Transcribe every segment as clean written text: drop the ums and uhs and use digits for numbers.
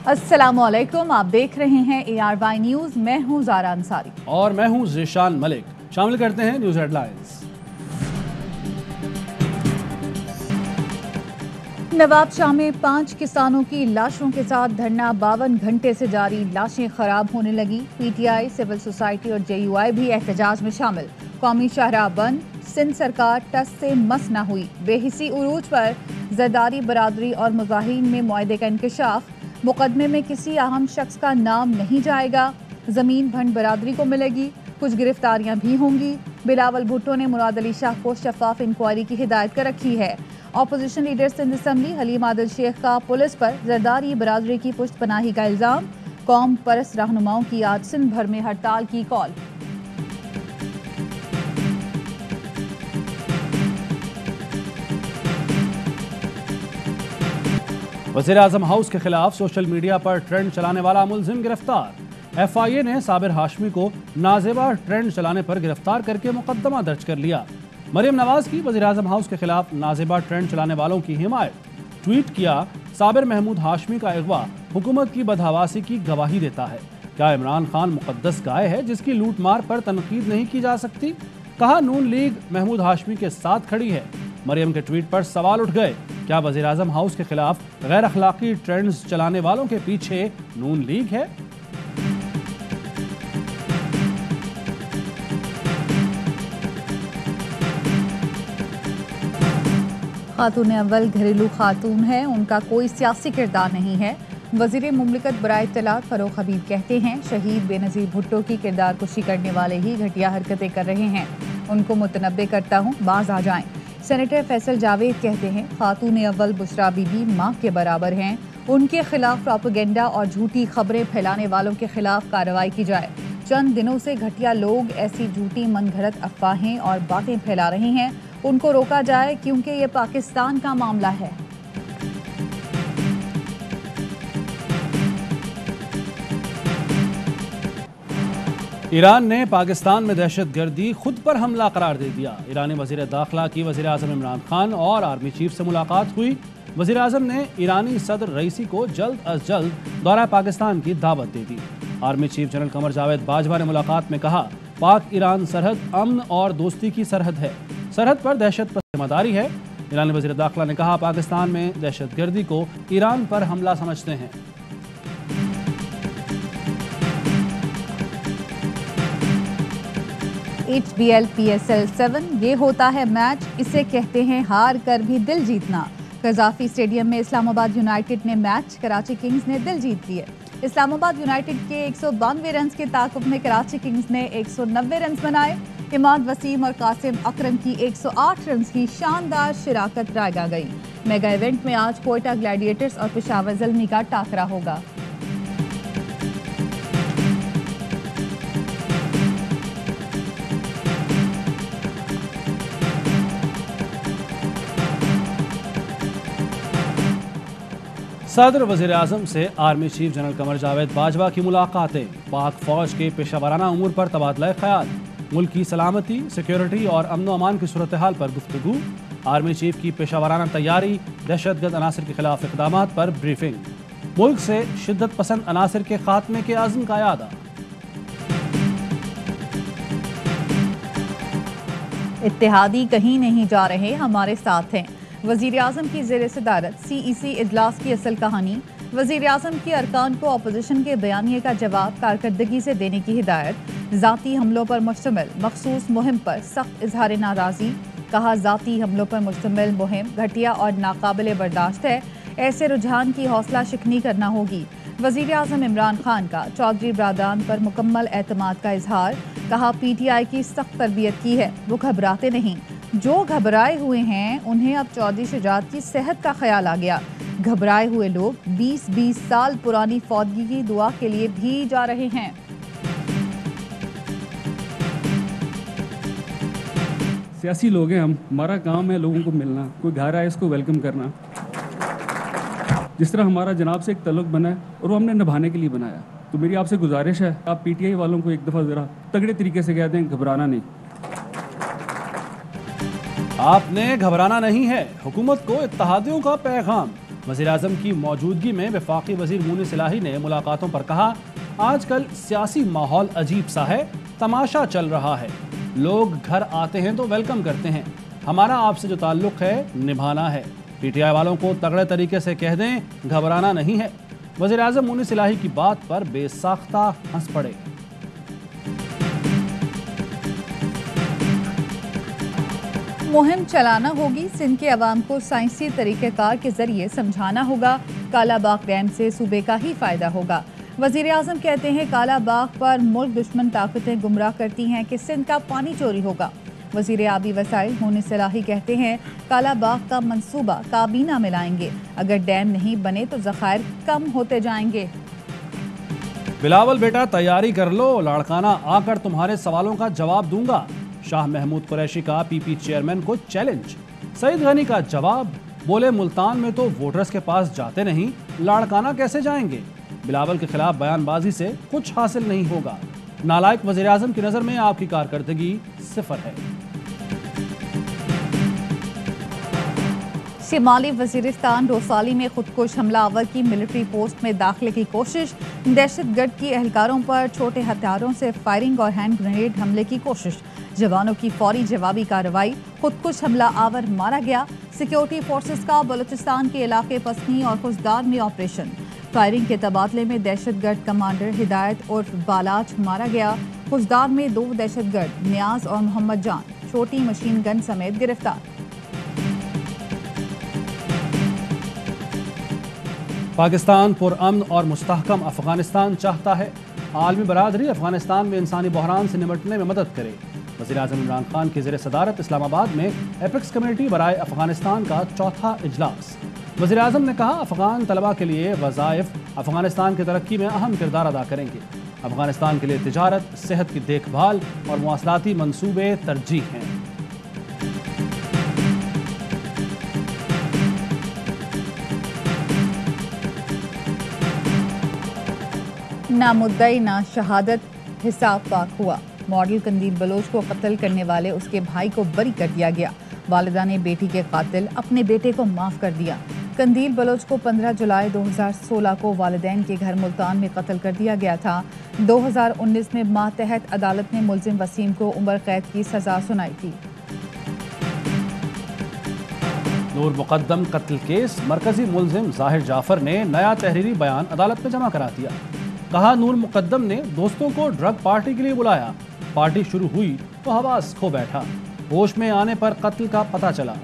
अस्सलामुअलैकुम, आप देख रहे हैं ARY न्यूज़। मैं हूं ज़ारा अंसारी और मैं हूं ज़ीशान मलिक। शामिल करते हैं न्यूज़ हेडलाइंस। नवाबशाह में 5 किसानों की लाशों के साथ धरना, 52 घंटे से जारी, लाशें खराब होने लगी। PTI, सिविल सोसाइटी और JUI भी एहतजाज में शामिल। कौमी शाहराह बंद, सिंध सरकार टस से मस न हुई। बेहिसी उरूज पर जरदारी बरादरी और मुजाहिरीन में मुआहदे का इंकशाफ। मुकदमे में किसी अहम शख्स का नाम नहीं जाएगा। जमीन भंड बरादरी को मिलेगी। कुछ गिरफ्तारियां भी होंगी। बिलावल भुट्टो ने मुराद अली शाह को शफाफ इंक्वायरी की हिदायत कर रखी है। Opposition leader Sindh assembly Haleem Adil Sheikh का पुलिस पर जरदारी बरादरी की पुष्टपनाही का इल्जाम। कौम परस्त रहनुमाओं की आज सिंध भर में हड़ताल की कॉल। वज़ीर आज़म हाउस के खिलाफ सोशल मीडिया पर ट्रेंड चलाने वाला मुलजिम गिरफ्तार। FIA ने साबिर हाशमी को नाजेबा ट्रेंड चलाने पर गिरफ्तार करके मुकदमा दर्ज कर लिया। मरियम नवाज की वज़ीर आज़म हाउस के खिलाफ नाजेबा ट्रेंड चलाने वालों की हिमायत। ट्वीट किया, साबिर महमूद हाशमी का अगवा हुकूमत की बदहवासी की गवाही देता है। क्या इमरान खान मुकद्दस गाय है जिसकी लूट मार पर तनकीद नहीं की जा सकती? कहा, नून लीग महमूद हाशमी के साथ खड़ी है। मरियम के ट्वीट पर सवाल उठ गए, क्या वज़ीर आज़म हाउस के खिलाफ गैर अखलाकी ट्रेंड्स चलाने वालों के पीछे नून लीग है? खातून अव्वल घरेलू खातून है, उनका कोई सियासी किरदार नहीं है। वज़ीर मुमलिकत बराए इत्तलात फ़रूख हबीब कहते हैं, शहीद बेनज़ीर भुट्टो की किरदार कुशी करने वाले ही घटिया हरकतें कर रहे हैं। उनको मुतनब्बे करता हूँ, बाज आ जाएं। सेनेटर फैसल जावेद कहते हैं, खातून अव्वल बुशरा बीबी माँ के बराबर हैं। उनके खिलाफ प्रोपेगेंडा और झूठी खबरें फैलाने वालों के खिलाफ कार्रवाई की जाए। चंद दिनों से घटिया लोग ऐसी झूठी मनगढ़ंत अफवाहें और बातें फैला रहे हैं, उनको रोका जाए क्योंकि ये पाकिस्तान का मामला है। ईरान ने पाकिस्तान में दहशतगर्दी खुद पर हमला करार दे दिया। ईरानी वज़ीर दाखिला की वज़ीर आज़म इमरान खान और आर्मी चीफ से मुलाकात हुई। वज़ीर आज़म ने ईरानी सदर रईसी को जल्द अज जल्द दौरा पाकिस्तान की दावत दे दी। Army chief general Qamar Javed Bajwa ने मुलाकात में कहा, पाक ईरान सरहद अमन और दोस्ती की सरहद है। सरहद पर दहशत पर जिम्मेदारी है। ईरानी वज़ीर दाखिला ने कहा, पाकिस्तान में दहशतगर्दी को ईरान पर हमला समझते हैं। HBL PSL 7 ये होता है मैच, इसे कहते हैं हार कर भी दिल जीतना। कज़ाफी स्टेडियम में इस्लामाबाद यूनाइटेड ने मैच, कराची किंग्स ने दिल जीत लिए। इस्लामाबाद यूनाइटेड के 192 रन के ताक़ुब में कराची किंग्स ने 190 रन बनाए। इमाद वसीम और कासिम अकरम की 108 रन की शानदार शिराकत रायगा गई। मेगा इवेंट में आज कोयटा ग्लैडिएटर्स और पेशावर ज़ल्मी का टाकरा होगा। सदर वज़ीर आज़म से army chief general Qamar Javed Bajwa की मुलाकातें। पाक फौज के पेशावराना उमूर पर तबादला ख्याल। मुल्क की सलामती, सिक्योरिटी और अमन व अमान की सूरत हाल पर गुफ्तगू। आर्मी चीफ की पेशावराना तैयारी, दहशतगर्द अनासर के खिलाफ इक़दामात पर ब्रीफिंग। मुल्क से शिद्दत पसंद अनासर के खात्मे के अज़्म का यादा। इत्तेहादी कहीं नहीं जा रहे, हमारे साथ हैं। वज़ीर आज़म की ज़ेर सदारत CEC इजलास की असल कहानी। वज़ीर आज़म की अरकान को अपोजिशन के बयानिए का जवाब कारकर्दगी से देने की हिदायत। ज़ाती हमलों पर मुश्तमिल मखसूस मुहिम पर सख्त इजहार नाराज़ी। कहा, ज़ाती हमलों पर मुश्तमिल मुहिम घटिया और नाकाबिल बर्दाश्त है। ऐसे रुझान की हौसला शिकनी करना होगी। वज़ीर आज़म इमरान खान का चौधरी बरादरान पर मुकम्मल एतमाद का इजहार। कहा, PTI की सख्त तरबियत की है, वो घबराते नहीं। जो घबराए हुए हैं उन्हें अब चौधरी शुजात की सेहत का ख्याल आ गया। घबराए हुए लोग 20-20 साल पुरानी फौतगी की दुआ के लिए भी जा रहे हैं। सियासी लोग हैं हम, हमारा काम है लोगों को मिलना, कोई घर आए इसको वेलकम करना। जिस तरह हमारा जनाब से एक तल्लुक बना है और वो हमने निभाने के लिए बनाया, तो मेरी आपसे गुजारिश है, आप PTI वालों को एक दफ़ा ज़रा तगड़े तरीके से कह दें, घबराना नहीं। आपने घबराना नहीं है, हुकूमत को इत्तेहादियों का पैगाम। वज़ीर-ए-आज़म की मौजूदगी में वफाकी वज़ीर मुनीस इलाही ने मुलाकातों पर कहा, आजकल सियासी माहौल अजीब सा है, तमाशा चल रहा है। लोग घर आते हैं तो वेलकम करते हैं। हमारा आपसे जो ताल्लुक़ है निभाना है। PTI वालों को तगड़े तरीके से कह दें, घबराना नहीं है। वज़ीर-ए-आज़म मुनीस इलाही की बात पर बेसाख्ता हंस पड़े। मुहिम चलाना होगी, सिंध के अवाम को साइंसी तरीक़ेकार के जरिए समझाना होगा। कालाबाग डैम से सूबे का ही फायदा होगा। वज़ीर-ए-आज़म कहते हैं कालाबाग पर मुल्क दुश्मन ताकतें गुमराह करती हैं कि सिंध का पानी चोरी होगा। वज़ीर आबी वसाइल मुनीस इलाही कहते हैं कालाबाग का मंसूबा काबीना में लाएंगे। अगर डैम नहीं बने तो ज़खायर कम होते जाएंगे। बिलावल बेटा तैयारी कर लो, लाड़काना आकर तुम्हारे सवालों का जवाब दूंगा। शाह महमूद कुरैशी का PP चेयरमैन को चैलेंज। सईद गनी का जवाब, बोले मुल्तान में तो वोटर्स के पास जाते नहीं, लाड़काना कैसे जाएंगे। बिलावल के खिलाफ बयानबाजी से कुछ हासिल नहीं होगा। नालायक वज़ीर-ए-आज़म की नज़र में आपकी कारकर्दगी सिफर है। शिमाली वजीरिस्तान रोसाली में खुदकुश हमलावर की मिलिट्री पोस्ट में दाखिले की कोशिश। दहशतगर्द की एहलकारों पर छोटे हथियारों से फायरिंग और हैंड ग्रेनेड हमले की कोशिश। जवानों की फौरी जवाबी कार्रवाई। खुदकुश हमला आवर मारा गया। सिक्योरिटी फोर्सेस का बलूचिस्तान के इलाके पसनी और खुशदार में ऑपरेशन। फायरिंग के तबादले में दहशतगर्द कमांडर हिदायत उर्फ बालाच मारा गया। खुशदार में 2 दहशतगर्द नियाज और मोहम्मद जान छोटी मशीन गन समेत गिरफ्तार। पाकिस्तान पुरअमन और मुस्तहकम अफगानिस्तान चाहता है। आलमी बरादरी अफगानिस्तान में इंसानी बहरान से निपटने में मदद करे। वज़ीर-ए-आज़म इमरान खान की ज़ेर सदारत इस्लामाबाद में एपेक्स कमेटी बराए अफगानिस्तान का चौथा इजलास। वज़ीर-ए-आज़म ने कहा, अफगान तलबा के लिए वज़ाइफ अफगानिस्तान की तरक्की में अहम किरदार अदा करेंगे। अफगानिस्तान के लिए तिजारत, सेहत की देखभाल और मवासलाती मंसूबे तरजीह हैं। ना मुद्दई ना शहादत, हिसाब पाक हुआ। मॉडल कंदील बलोच को कत्ल करने वाले उसके भाई को बरी कर दिया गया। वालिदा ने बेटी के कातिल अपने बेटे को माफ़ कर दिया। कंदील बलोच को 15 जुलाई 2016 को वालिदैन के घर मुल्तान में कत्ल कर दिया गया था। 2019 में मातहत अदालत ने मुलजिम वसीम को उम्र कैद की सज़ा सुनाई थी। नूर मुकद्दम कत्ल केस, मरकजी मुलजिम जाहिर जाफर ने नया तहरीरी बयान अदालत में जमा करा दिया। कहा, नूर मुकद्दम ने दोस्तों को ड्रग पार्टी के लिए बुलाया। पार्टी शुरू हुई तो हवास खो बैठा। होश में आने पर कत्ल का पता चला।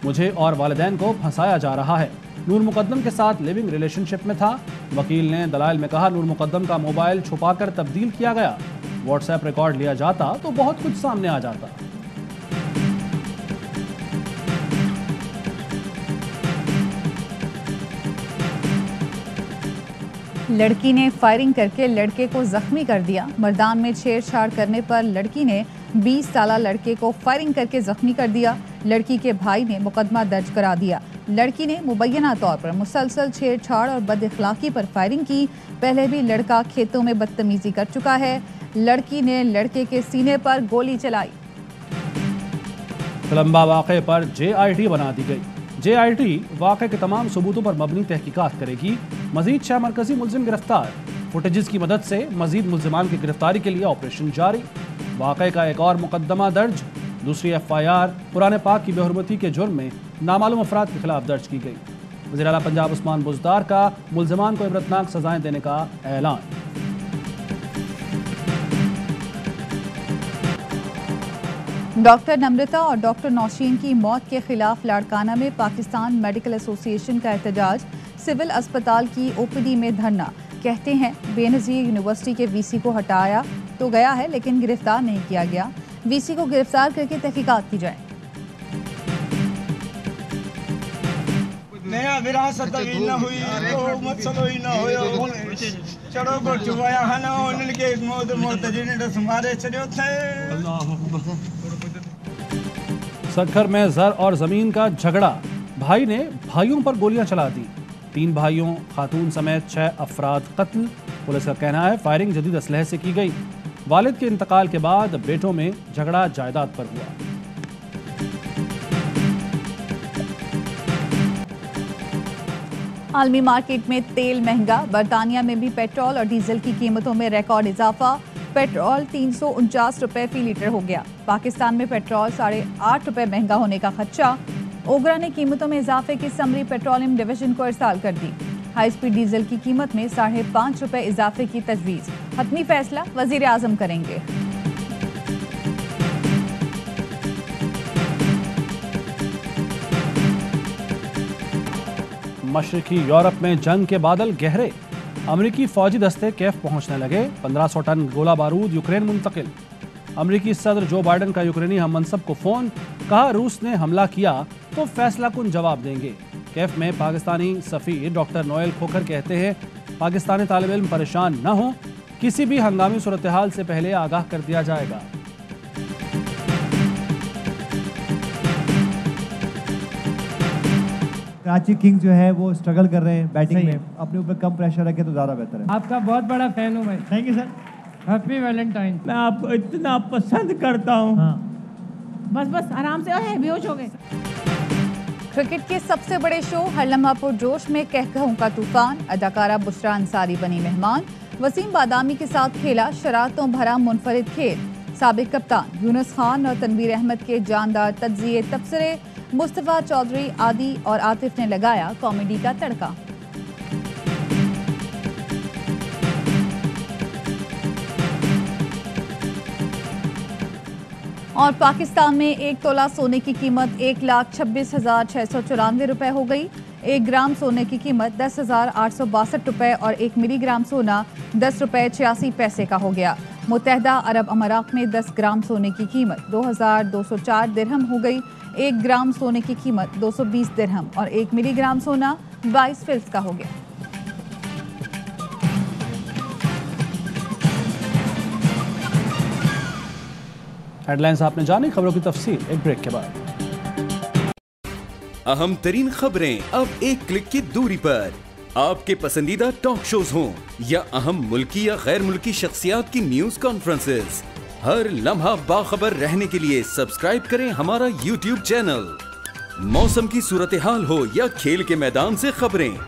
मुझे और वालिदैन को फंसाया जा रहा है। नूर मुकद्दम के साथ लिविंग रिलेशनशिप में था। वकील ने दलाइल में कहा, नूर मुकद्दम का मोबाइल छुपाकर तब्दील किया गया। व्हाट्सएप रिकॉर्ड लिया जाता तो बहुत कुछ सामने आ जाता। लड़की ने फायरिंग करके लड़के को जख्मी कर दिया। मर्दान में छेड़छाड़ करने पर लड़की ने 20 साला लड़के को फायरिंग करके जख्मी कर दिया। लड़की के भाई ने मुकदमा दर्ज करा दिया। लड़की ने मुबैना तौर पर मुसलसल छेड़छाड़ और बदअखलाकी पर फायरिंग की। पहले भी लड़का खेतों में बदतमीजी कर चुका है। लड़की ने लड़के के सीने पर गोली चलाई। लंबा वाक़े पर JIT बना दी गई। JIT वाक़े के तमाम सबूतों पर मबनी तहकीकात करेगी। मजीद 6 मरकजी मुलजिम गिरफ्तार। फुटेजेस की मदद से मजीद मुलजिमान की गिरफ्तारी के लिए ऑपरेशन जारी। वाक़े का एक और मुकदमा दर्ज। दूसरी FIR पुराने पाक की बेहुरमती के जुर्म में नामालूम अफराद के खिलाफ दर्ज की गई। वज़ीर आला पंजाब उस्मान बुज़दार का मुलजिमान को इबरतनाक सजाएं देने का ऐलान। डॉक्टर नम्रता और डॉक्टर नौशीन की मौत के खिलाफ लाड़काना में पाकिस्तान मेडिकल एसोसिएशन का एहतजाज। सिविल अस्पताल की OPD में धरना। कहते हैं बेनज़ीर यूनिवर्सिटी के VC को हटाया तो गया है लेकिन गिरफ्तार नहीं किया गया। VC को गिरफ्तार करके तहकीकात की जाए। नया विरासत भी न हुई तो मसलो ही न होयो चढ़ो को चुवाया हना उन्हनि के मौत मौत जिने दस मारे छड़ियो थे। सखर में जर और जमीन का झगड़ा। भाई ने भाइयों पर गोलियां चला दी। 3 भाइयों खातून समेत 6 अफराद कत्ल। पुलिस का कहना है फायरिंग जदीद असलहे से की गई। वालिद के इंतकाल के बाद बेटों में झगड़ा जायदाद पर हुआ। आलमी मार्केट में तेल महंगा, बरतानिया में भी पेट्रोल और डीजल की कीमतों में रिकॉर्ड इजाफा। पेट्रोल 349 रुपए फी लीटर हो गया। पाकिस्तान में पेट्रोल 8.5 रुपए महंगा होने का खदशा। ओगरा ने कीमतों में इजाफे की समरी पेट्रोलियम डिवीजन को इरसाल कर दी। हाई स्पीड डीजल की कीमत में 5.5 रुपए इजाफे की तजवीज़। हतमी फैसला वजीर आजम करेंगे। मशरकी यूरोप में जंग के बादल गहरे। अमरीकी फौजी दस्ते कैफ पहुंचने लगे। 1500 टन गोला बारूद यूक्रेन मुंतकिल। अमरीकी सदर जो बाइडन का यूक्रेनी हम मनसब को फोन, कहा रूस ने हमला किया तो फैसला कुन जवाब देंगे। कैफ में पाकिस्तानी सफीर डॉक्टर नोएल खोखर कहते हैं पाकिस्तानी तालिब इल्म परेशान न हो, किसी भी हंगामी सूरत हाल से पहले आगाह कर दिया जाएगा। कराची किंग्स जो है वो स्ट्रगल कर रहे हैं बैटिंग में, अपने ऊपर कम प्रेशर रखे तो ज़्यादा बेहतर है। आपका बहुत बड़ा फैन हूँ मैं। Thank you sir. Happy Valentine. मैं आपको इतना पसंद करता हूँ। हाँ। बस आराम से है, बेहोश हो गए। क्रिकेट के सबसे बड़े शो हर लम्हा पुरजोश में कहकहों का तूफान। अदाकारा बुशरा अंसारी बनी मेहमान। वसीम बादामी के साथ खेला शरारतों भरा मुनफरिद खेल। साबिक कप्तान यूनुस खान और तनवीर अहमद के जानदार तज्जिए तबसरे। मुस्तफ़ा चौधरी, आदि और आतिफ ने लगाया कॉमेडी का तड़का। और पाकिस्तान में 1 तोला सोने की कीमत 1,26,694 रुपए हो गई। 1 ग्राम सोने की कीमत 10,862 रुपए और 1 मिलीग्राम सोना 10 रुपए 86 पैसे का हो गया। मुत्तहदा अरब अमारात में 10 ग्राम सोने की कीमत 2,204 दिरहम हो गई। 1 ग्राम सोने की कीमत 220 दिरहम और 1 मिलीग्राम सोना 22 फिल्स का हो गया। हेडलाइंस आपने जानी, खबरों की तफसील एक ब्रेक के बाद। अहम तरीन खबरें अब एक क्लिक की दूरी पर। आपके पसंदीदा टॉक शोज हों या अहम मुल्की या गैर मुल्की शख्सियात की न्यूज कॉन्फ्रेंसेस, हर लम्हा बाखबर रहने के लिए सब्सक्राइब करें हमारा YouTube चैनल। मौसम की सूरत हाल हो या खेल के मैदान से खबरें,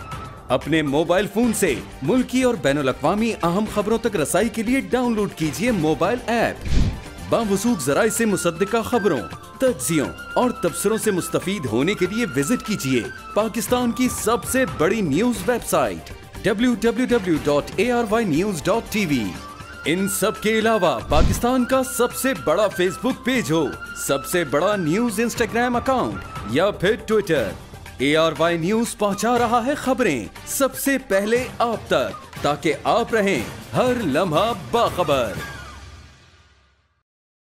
अपने मोबाइल फोन से मुल्की और बैनुल-अक़वामी अहम खबरों तक रसाई के लिए डाउनलोड कीजिए मोबाइल ऐप। बावसूख ज़राए से मुसद्दिका खबरों, तज्ज़ियों और तबसरों से मुस्तफ़ीद होने के लिए विजिट कीजिए पाकिस्तान की सबसे बड़ी न्यूज वेबसाइट www.arYnews.tv। इन सब के अलावा पाकिस्तान का सबसे बड़ा फेसबुक पेज हो, सबसे बड़ा न्यूज इंस्टाग्राम अकाउंट या फिर ट्विटर, ARY न्यूज पहुंचा रहा है खबरें सबसे पहले आप तक, ताकि आप रहें हर लम्हा बाखबर।